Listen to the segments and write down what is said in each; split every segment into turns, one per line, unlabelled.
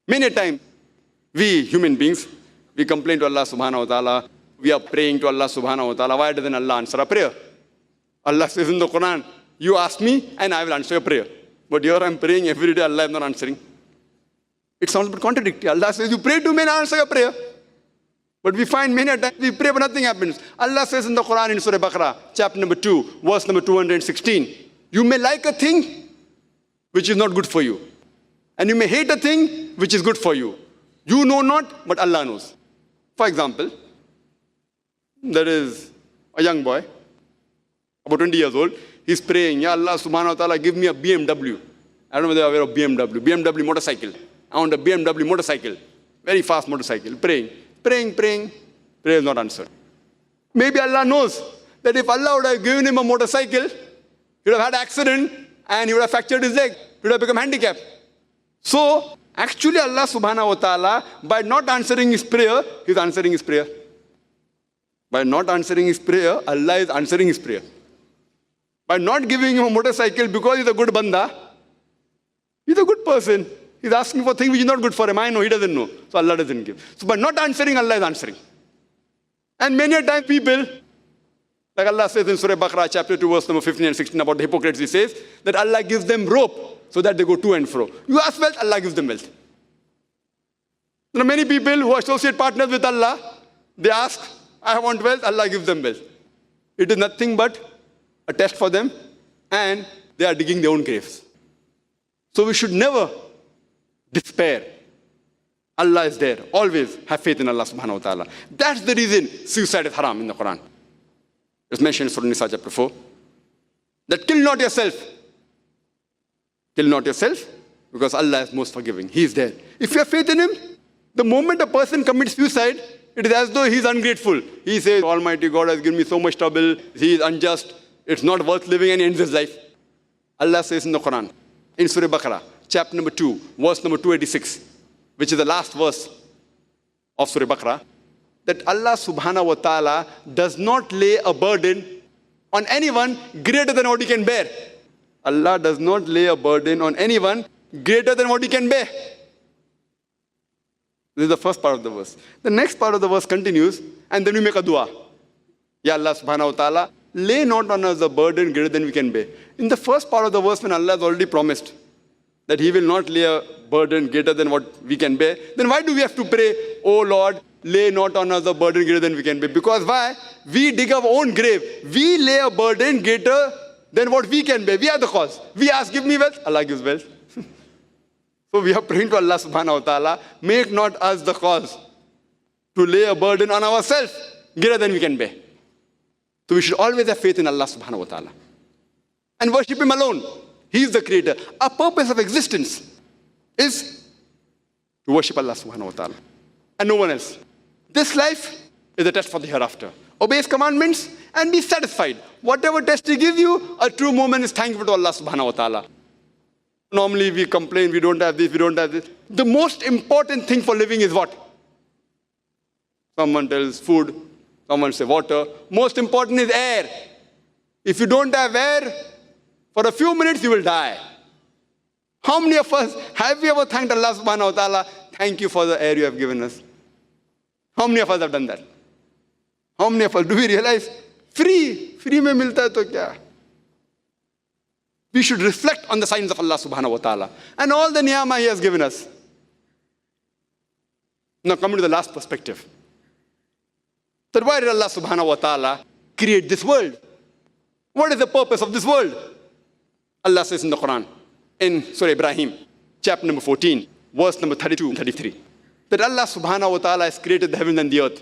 Many a time, we human beings, we complain to Allah subhanahu wa ta'ala, we are praying to Allah subhanahu wa ta'ala. Why doesn't Allah answer our prayer? Allah says in the Quran, you ask me and I will answer your prayer. But here I'm praying every day, Allah is not answering. It sounds a bit contradictory. Allah says, you pray to me and I answer your prayer. But we find many times we pray but nothing happens. Allah says in the Quran in Surah Baqarah, chapter number 2, verse number 216, you may like a thing which is not good for you. And you may hate a thing which is good for you. You know not, but Allah knows. For example, there is a young boy, about 20 years old. He's praying, Ya Allah subhanahu wa ta'ala, give me a BMW. I don't know whether you're aware of BMW. BMW motorcycle. I want a BMW motorcycle. Very fast motorcycle. Praying. Prayer is not answered. Maybe Allah knows that if Allah would have given him a motorcycle, he would have had an accident and he would have fractured his leg. He would have become handicapped. So, actually Allah subhanahu wa ta'ala, by not answering his prayer, he's answering his prayer. By not answering his prayer, Allah is answering his prayer. By not giving him a motorcycle because he's a good banda, he's a good person. He's asking for things which is not good for him. I know, he doesn't know. So Allah doesn't give. So by not answering, Allah is answering. And many a time people, like Allah says in Surah Baqarah, chapter 2, verse number 15 and 16 about the hypocrites, he says that Allah gives them rope so that they go to and fro. You ask wealth, Allah gives them wealth. There are many people who associate partners with Allah. They ask, I want wealth, Allah gives them wealth. It is nothing but a test for them, and they are digging their own graves. So we should never despair. Allah is there. Always have faith in Allah subhanahu wa ta'ala. That's the reason suicide is haram in the Quran. It's mentioned in Surah Nisa chapter 4. That kill not yourself. Kill not yourself, because Allah is most forgiving. He is there. If you have faith in Him, the moment a person commits suicide, it is as though he is ungrateful. He says, Almighty God has given me so much trouble. He is unjust. It's not worth living, and he ends his life. Allah says in the Quran, in Surah Baqarah, chapter number 2, verse number 286, which is the last verse of Surah Baqarah, that Allah subhanahu wa ta'ala does not lay a burden on anyone greater than what he can bear. Allah does not lay a burden on anyone greater than what he can bear. This is the first part of the verse. The next part of the verse continues, and then we make a dua. Ya Allah subhanahu wa ta'ala, lay not on us a burden greater than we can bear. In the first part of the verse, when Allah has already promised that He will not lay a burden greater than what we can bear, then why do we have to pray, oh Lord, lay not on us a burden greater than we can bear? Because why? We dig our own grave. We lay a burden greater than what we can bear. We are the cause. We ask, give me wealth. Allah gives wealth. So we are praying to Allah subhanahu wa ta'ala, make not us the cause to lay a burden on ourselves greater than we can bear. So we should always have faith in Allah subhanahu wa ta'ala and worship Him alone. He is the creator. Our purpose of existence is to worship Allah subhanahu wa ta'ala and no one else. This life is a test for the hereafter. Obey His commandments and be satisfied. Whatever test He gives you, a true moment is thankful to Allah subhanahu wa ta'ala. Normally we complain, we don't have this, we don't have this. The most important thing for living is what? Someone tells food, someone says water. Most important is air. If you don't have air, for a few minutes you will die. How many of us, have we ever thanked Allah subhanahu wa ta'ala, thank you for the air you have given us? How many of us have done that? How many of us, do we realize, free mein milta hai to kya? We should reflect on the signs of Allah subhanahu wa ta'ala and all the ni'mah He has given us. Now coming to the last perspective. That why did Allah subhanahu wa ta'ala create this world? What is the purpose of this world? Allah says in the Quran, in Surah Ibrahim, chapter number 14, verse number 32 and 33, that Allah subhanahu wa ta'ala has created the heaven and the earth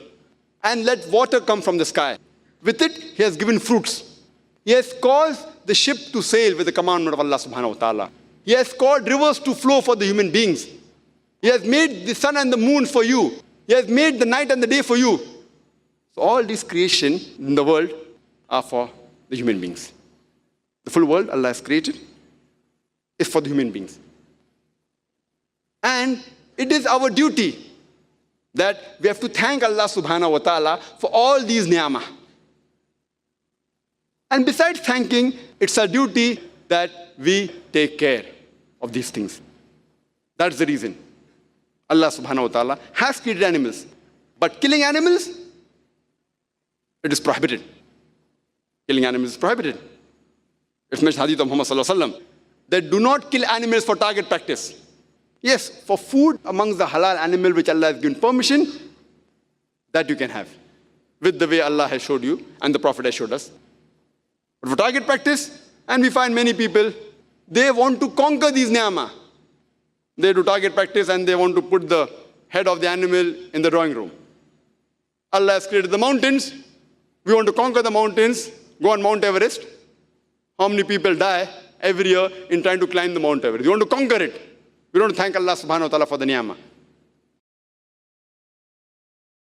and let water come from the sky. With it, He has given fruits. He has caused the ship to sail with the commandment of Allah subhanahu wa ta'ala. He has caused rivers to flow for the human beings. He has made the sun and the moon for you. He has made the night and the day for you. So all these creation in the world are for the human beings. The full world Allah has created is for the human beings. And it is our duty that we have to thank Allah subhanahu wa ta'ala for all these ni'mah. And besides thanking, it's our duty that we take care of these things. That's the reason Allah subhanahu wa ta'ala has created animals. But killing animals, it is prohibited. Killing animals is prohibited. It's mentioned in Hadith of Muhammad sallallahu alaihi wasallam. They do not kill animals for target practice. Yes, for food amongst the halal animal which Allah has given permission, that you can have, with the way Allah has showed you and the Prophet has showed us. But for target practice, and we find many people, they want to conquer these ni'amah. They do target practice and they want to put the head of the animal in the drawing room. Allah has created the mountains. We want to conquer the mountains, go on Mount Everest. How many people die every year in trying to climb the Mount Everest? We want to conquer it. We don't thank Allah subhanahu wa ta'ala for the ni'amah.